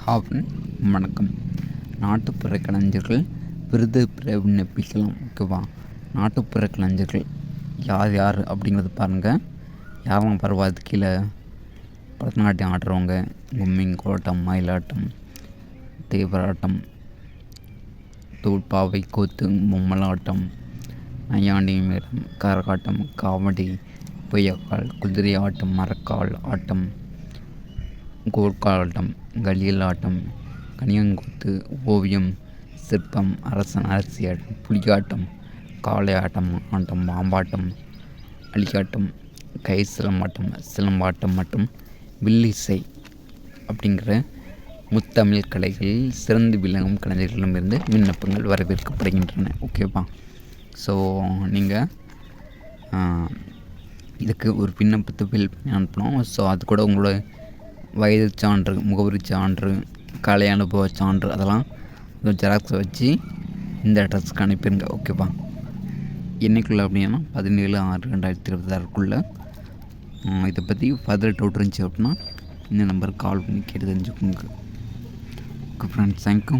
வணக்கம். நாட்டுப்புற கலைஞர்கள் விருது பெற விண்ணப்பிக்கலாம். ஓகேவா? நாட்டுப்புற கலைஞர்கள் யார் யார் அப்படிங்கிறது பாருங்கள். யாரெல்லாம் பரவாது கீழே பரதநாட்டியம் ஆடுறவங்க, கும்மிங்கோட்டம், மயிலாட்டம், தேவராட்டம், தோல்பாவை கூத்து, பொம்மலாட்டம், நையாண்டி மேளம், கரகாட்டம், காவடி, பொய்யக்கால், குதிரை ஆட்டம், மரக்கால் ஆட்டம், கோர்க்காட்டம், கலியல் ஆட்டம், கனியங்கூத்து, ஓவியம், சிற்பம், அரசன் அரசியாட்டம், புலியாட்டம், காளை ஆட்டம், பாம்பாட்டம், அலியாட்டம், கை சிலம்பாட்டம், சிலம்பாட்டம் மற்றும் வில்லிசை அப்படிங்கிற முத்தமிழ் கலைகளில் சிறந்து விளங்கும் கலைஞர்களிடமிருந்து விண்ணப்பங்கள் வரவேற்கப்படுகின்றன. ஓகேவா? ஸோ நீங்கள் இதுக்கு ஒரு விண்ணப்பத்தை ஃபில் பண்ணி அனுப்பணும். ஸோ அது கூட உங்களோட வயது சான்று, முகவரி சான்று, கலை அனுபவ சான்று அதெல்லாம் ஜெராக்ஸை வச்சு இந்த அட்ரஸ்க்கு அனுப்பிடுங்க. ஓகேவா? என்னைக்குள்ளே அப்படின்னா 17/6/2026 இதை பற்றி ஃபர்தர் டவுட் இருந்துச்சு அப்படின்னா இந்த நம்பருக்கு கால் பண்ணி கேட்டு தெரிஞ்சுக்கோங்க. Okay friends, thank you.